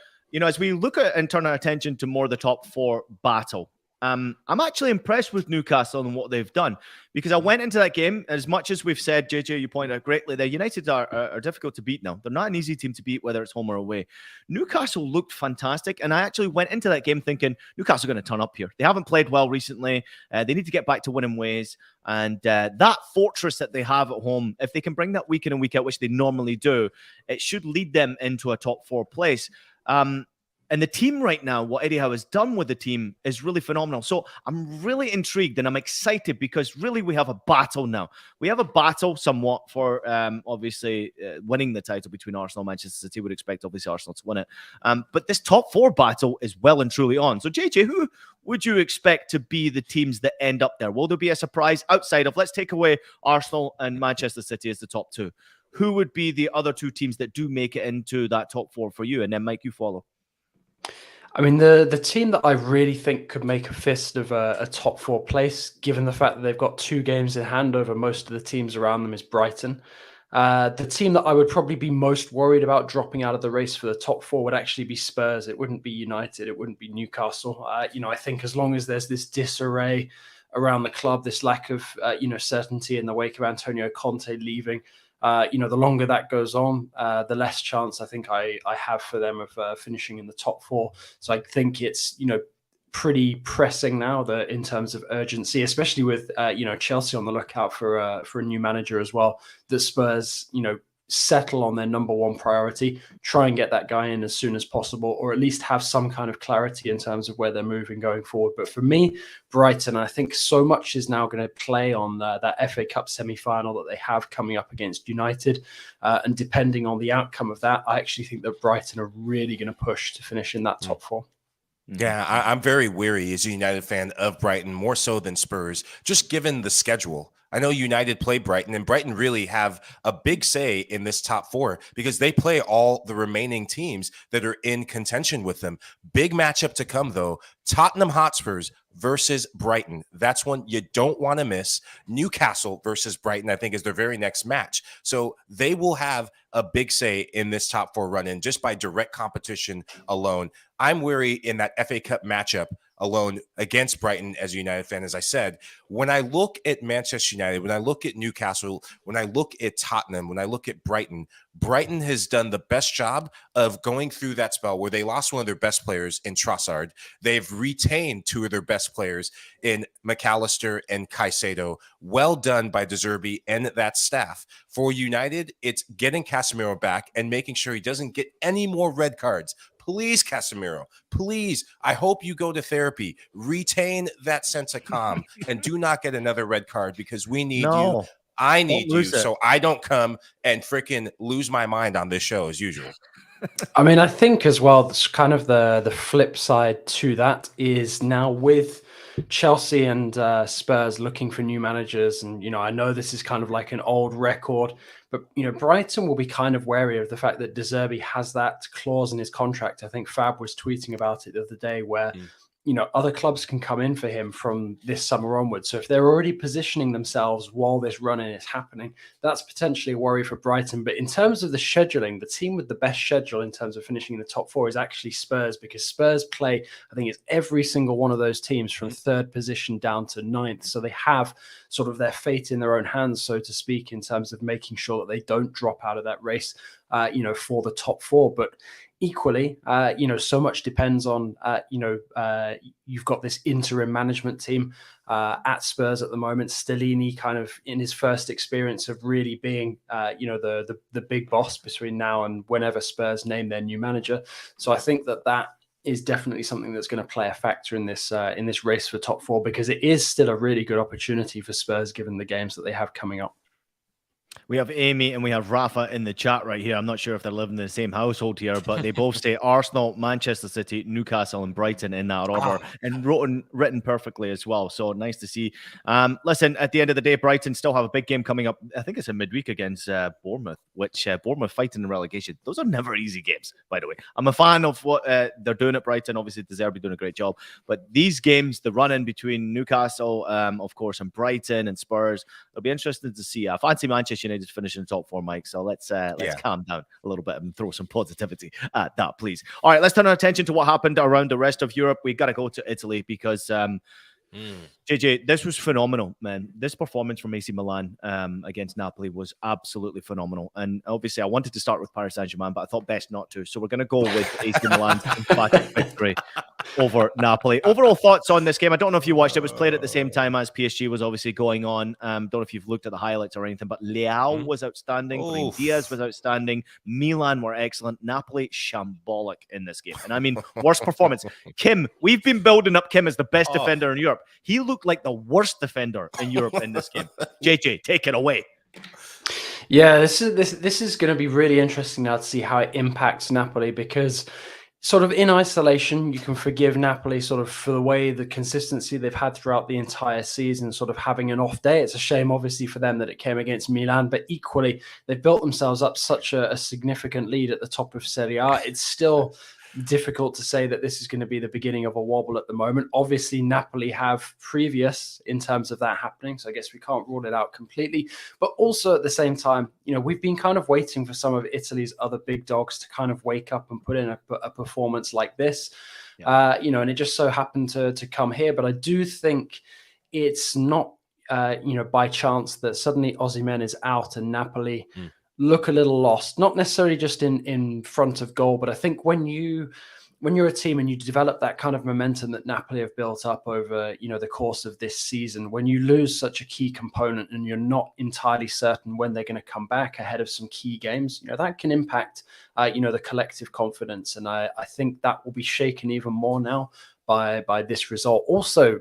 as we look at and turn our attention to more the top 4 battle, I'm actually impressed with Newcastle and what they've done, because I went into that game, as much as we've said, JJ, you pointed out greatly, that United are difficult to beat now. They're not an easy team to beat, whether it's home or away. Newcastle looked fantastic, and I actually went into that game thinking Newcastle are going to turn up here. They haven't played well recently. They need to get back to winning ways, and that fortress that they have at home, if they can bring that week in and week out, which they normally do, it should lead them into a top 4 place. And the team right now, what Eddie Howe has done with the team is really phenomenal. So I'm really intrigued and I'm excited, because really we have a battle now. We have a battle somewhat for obviously winning the title between Arsenal and Manchester City. Would expect obviously Arsenal to win it. But this top 4 battle is well and truly on. So JJ, who would you expect to be the teams that end up there? Will there be a surprise outside of, let's take away Arsenal and Manchester City as the top 2? Who would be the other 2 teams that do make it into that top 4 for you? And then Mike, you follow. I mean, the team that I really think could make a fist of a top 4 place, given the fact that they've got 2 games in hand over most of the teams around them, is Brighton. The team that I would probably be most worried about dropping out of the race for the top 4 would actually be Spurs. It wouldn't be United. It wouldn't be Newcastle. I think as long as there's this disarray around the club, this lack of, certainty in the wake of Antonio Conte leaving, the longer that goes on, the less chance I think I have for them of finishing in the top 4. So I think it's, pretty pressing now that in terms of urgency, especially with, Chelsea on the lookout for a new manager as well, that Spurs, settle on their number 1 priority, try and get that guy in as soon as possible, or at least have some kind of clarity in terms of where they're moving going forward. But for me, Brighton, I think so much is now going to play on that FA Cup semi-final that they have coming up against United. And depending on the outcome of that, I actually think that Brighton are really going to push to finish in that top 4. Yeah, I'm very weary as a United fan of Brighton, more so than Spurs, just given the schedule. I know United play Brighton, and Brighton really have a big say in this top 4 because they play all the remaining teams that are in contention with them. Big matchup to come, though. Tottenham Hotspurs versus Brighton. That's one you don't want to miss. Newcastle versus Brighton, I think, is their very next match. So they will have a big say in this top 4 run-in just by direct competition alone. I'm weary in that FA Cup matchup alone against Brighton as a United fan. As I said, when I look at Manchester United, when I look at Newcastle, when I look at Tottenham, when I look at Brighton has done the best job of going through that spell where they lost one of their best players in Trossard. They've retained 2 of their best players in McAllister and Caicedo. Well done by De Zerbi and that staff. For United, it's getting Casemiro back and making sure he doesn't get any more red cards. Please, Casemiro, please, I hope you go to therapy. Retain that sense of calm and do not get another red card because we need you I need you lose it. so I don't come and freaking lose my mind on this show as usual. I mean, I think as well, that's kind of the flip side to that is now with Chelsea and Spurs looking for new managers. And, I know this is kind of like an old record, but, Brighton will be kind of wary of the fact that De Zerbi has that clause in his contract. I think Fab was tweeting about it the other day where, other clubs can come in for him from this summer onwards. So if they're already positioning themselves while this run-in is happening, that's potentially a worry for Brighton. But in terms of the scheduling, the team with the best schedule in terms of finishing in the top four is actually Spurs, because Spurs play, I think it's every single one of those teams from third position down to ninth. So they have sort of their fate in their own hands, so to speak, in terms of making sure that they don't drop out of that race, for the top four. But equally, so much depends on, you've got this interim management team at Spurs at the moment. Stellini kind of in his first experience of really being, the big boss between now and whenever Spurs name their new manager. So I think that is definitely something that's going to play a factor in this race for top four, because it is still a really good opportunity for Spurs given the games that they have coming up. We have Amy and we have Rafa in the chat right here. I'm not sure if they're living in the same household here, but they both say Arsenal, Manchester City, Newcastle, and Brighton in that order, and written perfectly as well. So nice to see. Listen, at the end of the day, Brighton still have a big game coming up. I think it's a midweek against Bournemouth, which Bournemouth fighting in relegation. Those are never easy games, by the way. I'm a fan of what they're doing at Brighton. Obviously, De Zerbi doing a great job. But these games, the run-in between Newcastle, of course, and Brighton and Spurs, it'll be interesting to see. I fancy Manchester United finishing in the top four, Mike. So let's calm down a little bit and throw some positivity at that, please. All right, let's turn our attention to what happened around the rest of Europe. We got to go to Italy because JJ, this was phenomenal, man. This performance from AC Milan against Napoli was absolutely phenomenal. And obviously, I wanted to start with Paris Saint-Germain, but I thought best not to. So we're going to go with AC Milan's emphatic victory over Napoli. Overall thoughts on this game? I don't know if you watched. It was played at the same time as PSG was obviously going on. Don't know if you've looked at the highlights or anything, but Leao was outstanding. Brahim Diaz was outstanding. Milan were excellent. Napoli, shambolic in this game. And I mean, worst performance. Kim, we've been building up Kim as the best defender in Europe. He looked like the worst defender in Europe in this game. JJ, take it away. Yeah, this is going to be really interesting now to see how it impacts Napoli, because sort of in isolation, you can forgive Napoli sort of for the way the consistency they've had throughout the entire season, sort of having an off day. It's a shame, obviously, for them that it came against Milan, but equally, they've built themselves up such a significant lead at the top of Serie A. It's still difficult to say that this is going to be the beginning of a wobble at the moment. Obviously, Napoli have previous in terms of that happening, so I guess we can't rule it out completely. But also at the same time, we've been kind of waiting for some of Italy's other big dogs to kind of wake up and put in a performance like this. Yeah. And it just so happened to come here. But I do think it's not, by chance that suddenly Osimhen is out and Napoli look a little lost, not necessarily just in front of goal, but I think when you're a team and you develop that kind of momentum that Napoli have built up over, the course of this season, when you lose such a key component and you're not entirely certain when they're going to come back ahead of some key games, that can impact, the collective confidence. And I think that will be shaken even more now by this result. Also,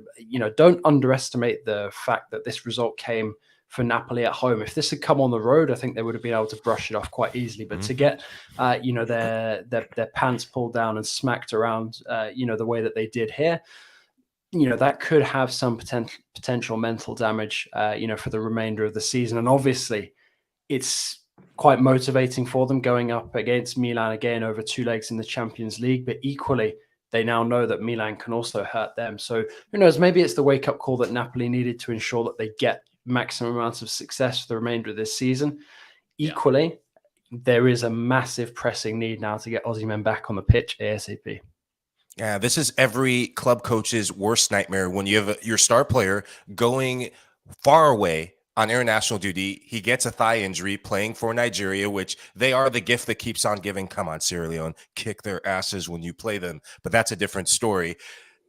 don't underestimate the fact that this result came for Napoli at home. If this had come on the road, I think they would have been able to brush it off quite easily. But to get, their pants pulled down and smacked around, the way that they did here, that could have some potential mental damage, for the remainder of the season. And obviously, it's quite motivating for them going up against Milan again over two legs in the Champions League. But equally, they now know that Milan can also hurt them. So who knows? Maybe it's the wake-up call that Napoli needed to ensure that they get maximum amounts of success for the remainder of this season. Equally, there is a massive pressing need now to get Osimhen back on the pitch ASAP. Yeah, this is every club coach's worst nightmare when you have your star player going far away on international duty. He gets a thigh injury playing for Nigeria, which they are the gift that keeps on giving. Come on, Sierra Leone, kick their asses when you play them. But that's a different story.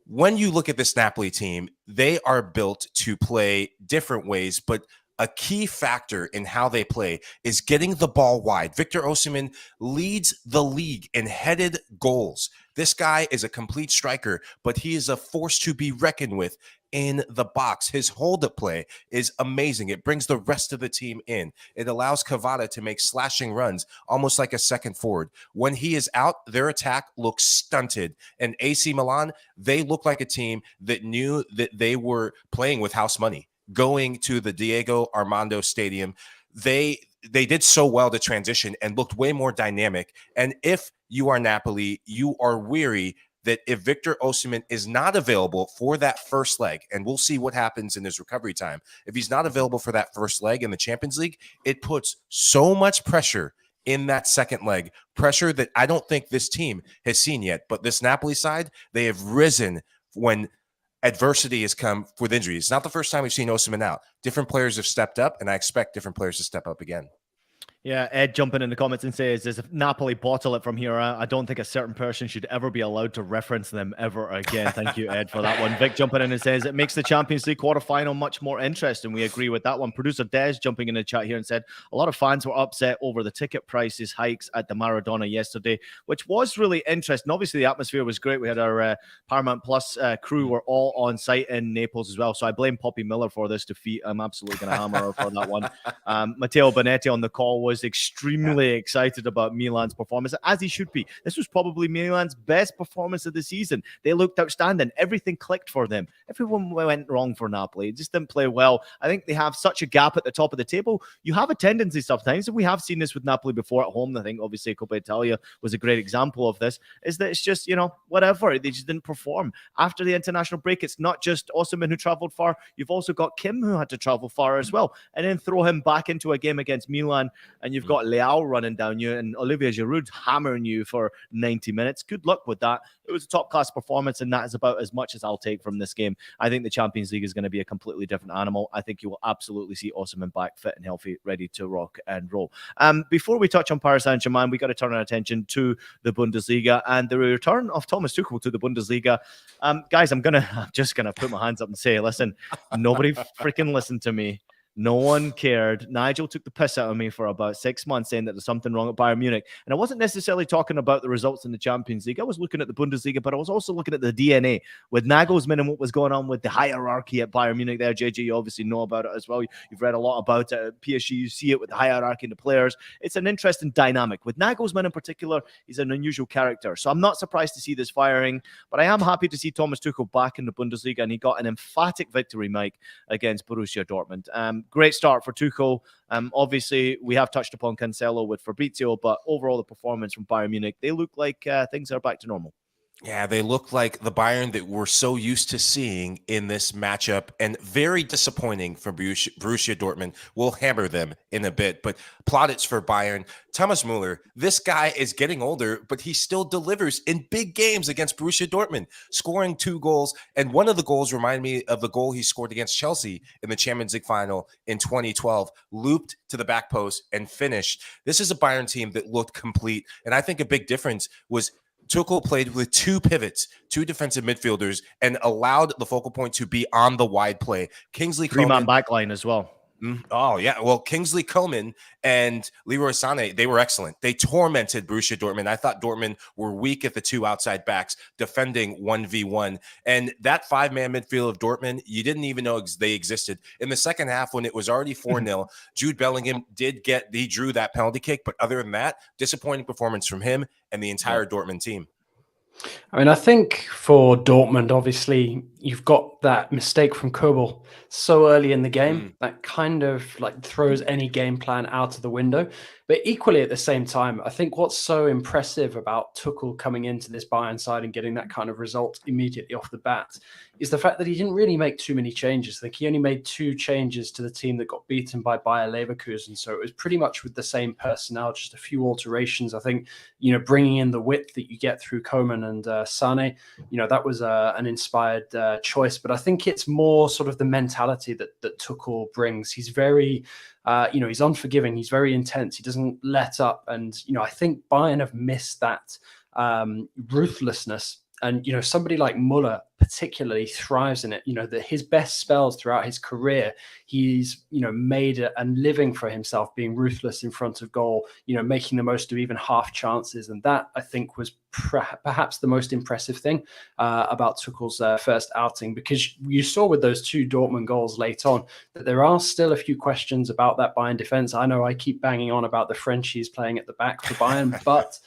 When you look at this Napoli team, they are built to play different ways, but a key factor in how they play is getting the ball wide. Victor Osimhen leads the league in headed goals. This guy is a complete striker, but he is a force to be reckoned with in the box. His hold-up play is amazing. It brings the rest of the team in. It allows Cavada to make slashing runs, almost like a second forward. When he is out, their attack looks stunted. And AC Milan, they look like a team that knew that they were playing with house money. Going to the Diego Armando Stadium, they did so well to transition and looked way more dynamic. And if you are Napoli, you are weary that if Victor Osimhen is not available for that first leg, and we'll see what happens in his recovery time, if he's not available for that first leg in the Champions League, it puts so much pressure in that second leg, pressure that I don't think this team has seen yet. But this Napoli side, they have risen when adversity has come with injuries. It's not the first time we've seen Osimhen out. Different players have stepped up, and I expect different players to step up again. Yeah, Ed jumping in the comments and says, if Napoli bottle it from here out, I don't think a certain person should ever be allowed to reference them ever again. Thank you, Ed, for that one. Vic jumping in and says, it makes the Champions League quarterfinal much more interesting. We agree with that one. Producer Des jumping in the chat here and said, a lot of fans were upset over the ticket prices hikes at the Maradona yesterday, which was really interesting. Obviously, the atmosphere was great. We had our Paramount Plus crew were all on site in Naples as well. So I blame Poppy Miller for this defeat. I'm absolutely going to hammer her for that one. Matteo Bonetti on the call was extremely excited about Milan's performance, as he should be. This was probably Milan's best performance of the season. They looked outstanding. Everything clicked for them. Everyone went wrong for Napoli. It just didn't play well. I think they have such a gap at the top of the table. You have a tendency sometimes, and we have seen this with Napoli before at home. I think obviously Coppa Italia was a great example of this, is that it's just, whatever. They just didn't perform. After the international break, it's not just Osimhen who traveled far. You've also got Kim who had to travel far as well. And then throw him back into a game against Milan, and you've got Leao running down you and Olivier Giroud hammering you for 90 minutes. Good luck with that. It was a top-class performance, and that is about as much as I'll take from this game. I think the Champions League is going to be a completely different animal. I think you will absolutely see Osimhen back fit and healthy, ready to rock and roll. Before we touch on Paris Saint-Germain, we got to turn our attention to the Bundesliga and the return of Thomas Tuchel to the Bundesliga. Guys, I'm just going to put my hands up and say, listen, nobody freaking listened to me. No one cared. Nigel took the piss out of me for about 6 months saying that there's something wrong at Bayern Munich. And I wasn't necessarily talking about the results in the Champions League. I was looking at the Bundesliga, but I was also looking at the DNA with Nagelsmann and what was going on with the hierarchy at Bayern Munich there. JJ, you obviously know about it as well. You've read a lot about it at PSG. You see it with the hierarchy and the players. It's an interesting dynamic. With Nagelsmann in particular, he's an unusual character. So I'm not surprised to see this firing, but I am happy to see Thomas Tuchel back in the Bundesliga, and he got an emphatic victory, Mike, against Borussia Dortmund. Great start for Tuchel. Obviously, we have touched upon Cancelo with Fabrizio, but overall, the performance from Bayern Munich, they look like things are back to normal. Yeah, they look like the Bayern that we're so used to seeing in this matchup, and very disappointing for Borussia Dortmund. We'll hammer them in a bit, but plaudits for Bayern. Thomas Müller, this guy is getting older, but he still delivers in big games against Borussia Dortmund, scoring 2 goals. And one of the goals reminded me of the goal he scored against Chelsea in the Champions League final in 2012, looped to the back post and finished. This is a Bayern team that looked complete, and I think a big difference was Tuchel played with 2 pivots, 2 defensive midfielders, and allowed the focal point to be on the wide play. Kingsley Coman, 3-man backline as well. Oh, yeah. Well, Kingsley Coman and Leroy Sané, they were excellent. They tormented Borussia Dortmund. I thought Dortmund were weak at the 2 outside backs, defending 1v1. And that 5-man midfield of Dortmund, you didn't even know they existed. In the second half, when it was already 4-0, Jude Bellingham he drew that penalty kick. But other than that, disappointing performance from him and the entire Dortmund team. I mean, I think for Dortmund, obviously, you've got that mistake from Kobel so early in the game that kind of like throws any game plan out of the window. But equally at the same time, I think what's so impressive about Tuchel coming into this Bayern side and getting that kind of result immediately off the bat is the fact that he didn't really make too many changes. I think he only made 2 changes to the team that got beaten by Bayer Leverkusen. So it was pretty much with the same personnel, just a few alterations. I think, bringing in the width that you get through Coman and Sané, that was an inspired choice. But I think it's more sort of the mentality that Tuchel brings. He's very... he's unforgiving. He's very intense. He doesn't let up. And, I think Bayern have missed that ruthlessness And, somebody like Muller particularly thrives in it. That his best spells throughout his career, he's, made a living for himself, being ruthless in front of goal, making the most of even half chances. And that, I think, was perhaps the most impressive thing about Tuchel's first outing, because you saw with those 2 Dortmund goals late on that there are still a few questions about that Bayern defense. I know I keep banging on about the Frenchies playing at the back for Bayern, but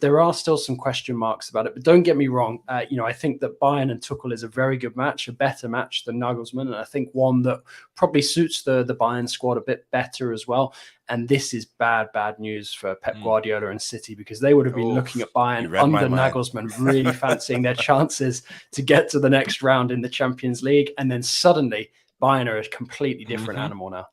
there are still some question marks about it. But don't get me wrong. I think that Bayern and Tuchel is a very good match, a better match than Nagelsmann. And I think one that probably suits the Bayern squad a bit better as well. And this is bad news for Pep Guardiola and City, because they would have been looking at Bayern under Nagelsmann, really fancying their chances to get to the next round in the Champions League. And then suddenly Bayern are a completely different animal now.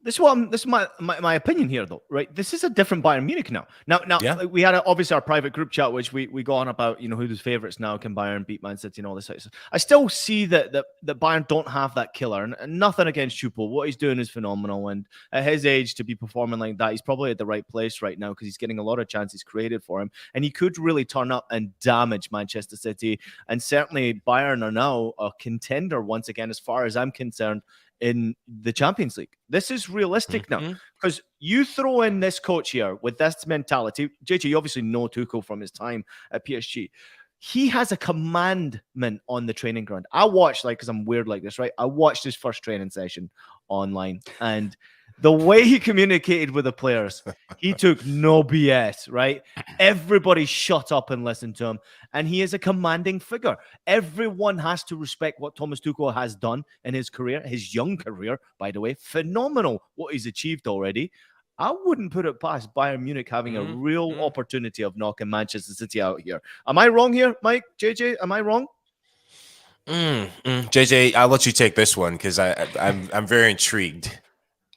This is my opinion here, though, right? This is a different Bayern Munich now. Now, we had obviously our private group chat, which we go on about, who's favorites now, can Bayern beat Man City and all this sort of stuff. I still see that Bayern don't have that killer, and nothing against Tuchel. What he's doing is phenomenal, and at his age to be performing like that, he's probably at the right place right now, because he's getting a lot of chances created for him, and he could really turn up and damage Manchester City. And certainly Bayern are now a contender once again, as far as I'm concerned, in the Champions League. This is realistic now, because you throw in this coach here with this mentality. JJ, you obviously know Tuchel from his time at PSG. He has a commandment on the training ground. I watched, because I'm weird like this, right? I watched his first training session online, and the way he communicated with the players, he took no BS, right? Everybody shut up and listened to him. And he is a commanding figure. Everyone has to respect what Thomas Tuchel has done in his career, his young career, by the way. Phenomenal what he's achieved already. I wouldn't put it past Bayern Munich having a real opportunity of knocking Manchester City out here. Am I wrong here, Mike? JJ, am I wrong? JJ, I'll let you take this one, because I'm very intrigued.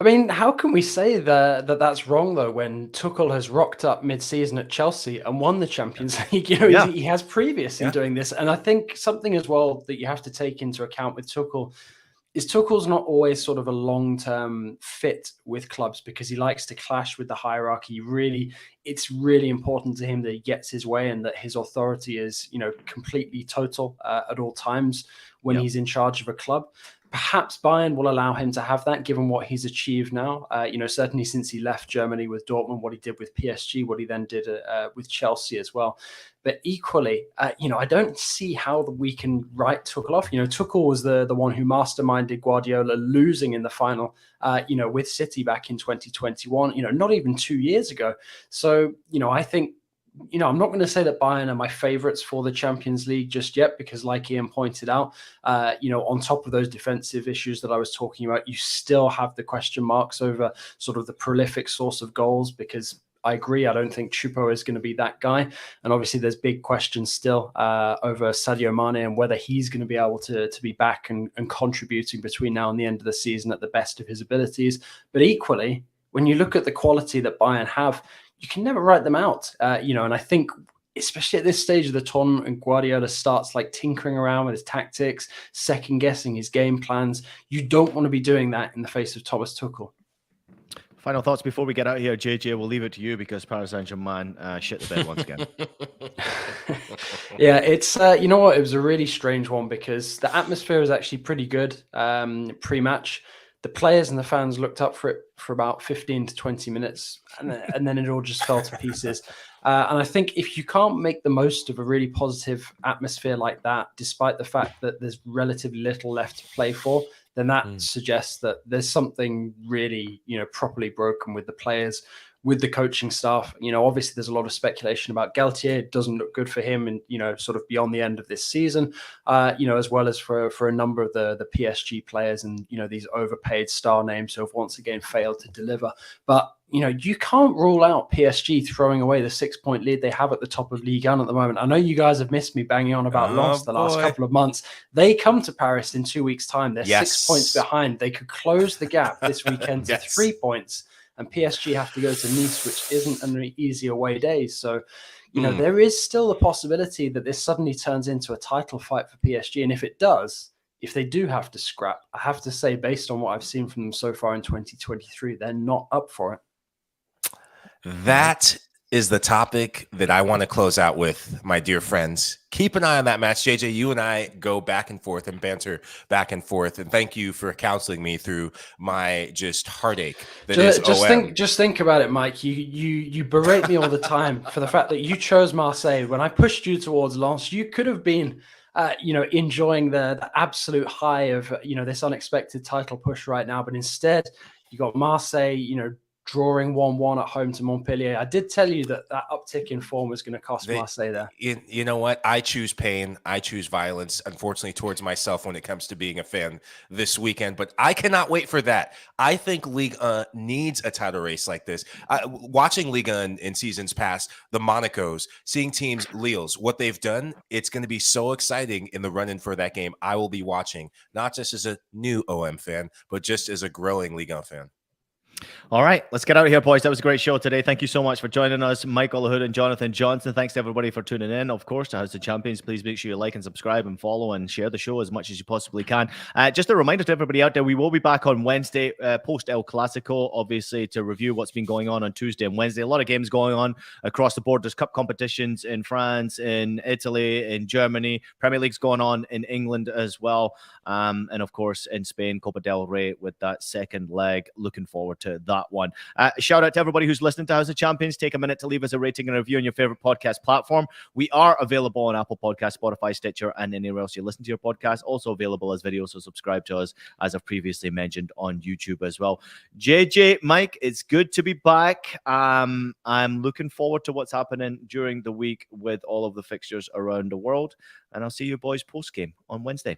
I mean, how can we say that's wrong, though, when Tuchel has rocked up mid-season at Chelsea and won the Champions League? He has previous in doing this. And I think something as well that you have to take into account with Tuchel is Tuchel's not always sort of a long-term fit with clubs, because he likes to clash with the hierarchy. It's really important to him that he gets his way and that his authority is, completely total at all times when he's in charge of a club. Perhaps Bayern will allow him to have that, given what he's achieved now. Certainly since he left Germany with Dortmund, what he did with PSG, what he then did with Chelsea as well. But equally, I don't see how we can write Tuchel off. Tuchel was the one who masterminded Guardiola losing in the final, with City back in 2021, not even 2 years ago. So, I think, I'm not going to say that Bayern are my favorites for the Champions League just yet, because like Ian pointed out, on top of those defensive issues that I was talking about, you still have the question marks over sort of the prolific source of goals, because I agree, I don't think Choupo is going to be that guy. And obviously there's big questions still over Sadio Mane and whether he's going to be able to be back and contributing between now and the end of the season at the best of his abilities. But equally, when you look at the quality that Bayern have, you can never write them out, and I think especially at this stage of the tournament, and Guardiola starts tinkering around with his tactics, second guessing his game plans, you don't want to be doing that in the face of Thomas Tuchel. Final thoughts before we get out of here, JJ. We'll leave it to you, because Paris Saint-Germain shit the bed once again. Yeah, it's you know what? It was a really strange one, because the atmosphere is actually pretty good pre-match. The players and the fans looked up for it for about 15 to 20 minutes, and then it all just fell to pieces. And I think if you can't make the most of a really positive atmosphere like that, despite the fact that there's relatively little left to play for, then that suggests that there's something really, properly broken with the players, with the coaching staff. Obviously there's a lot of speculation about Galtier. It doesn't look good for him, and sort of beyond the end of this season, as well as for a number of the PSG players and these overpaid star names who have once again failed to deliver. But you can't rule out PSG throwing away the 6-point lead they have at the top of Ligue 1 at the moment. I know you guys have missed me banging on about Lens the last couple of months. They come to Paris in 2 weeks' time. They're 6 points behind. They could close the gap this weekend to 3 points. And PSG have to go to Nice, which isn't an easy away day. So, there is still the possibility that this suddenly turns into a title fight for PSG. And if it does, if they do have to scrap, I have to say, based on what I've seen from them so far in 2023, they're not up for it. That is the topic that I want to close out with, my dear friends. Keep an eye on that match. JJ, you and I go back and forth and banter back and forth. And thank you for counseling me through my just heartache that is OM. Just think about it, Mike. You berate me all the time for the fact that you chose Marseille. When I pushed you towards Lens, you could have been enjoying the absolute high of this unexpected title push right now, but instead you got Marseille, drawing 1-1 at home to Montpellier. I did tell you that uptick in form was going to cost Marseille there. You know what? I choose pain. I choose violence, unfortunately, towards myself when it comes to being a fan this weekend. But I cannot wait for that. I think Ligue 1 needs a title race like this. Watching Ligue 1 in seasons past, the Monacos, seeing teams, Lille's, what they've done, it's going to be so exciting in the run-in for that game. I will be watching, not just as a new OM fan, but just as a growing Ligue 1 fan. All right, let's get out of here, boys. That was a great show today. Thank you so much for joining us, Michael Lahoud and Jonathan Johnson. Thanks to everybody for tuning in. Of course, to House of Champions, please make sure you like and subscribe and follow and share the show as much as you possibly can. Just a reminder to everybody out there, we will be back on Wednesday, post El Clasico, obviously, to review what's been going on Tuesday and Wednesday. A lot of games going on across the board. There's cup competitions in France, in Italy, in Germany. Premier League's going on in England as well. And of course, in Spain, Copa del Rey with that second leg. Looking forward to that one. Shout out to everybody who's listening to House of Champions. Take a minute to leave us a rating and a review on your favorite podcast platform. We are available on Apple Podcasts, Spotify, Stitcher, and anywhere else you listen to your podcast. Also available as videos, so subscribe to us, as I've previously mentioned, on YouTube as well. JJ, Mike, it's good to be back. I'm looking forward to what's happening during the week with all of the fixtures around the world, and I'll see you boys post-game on Wednesday.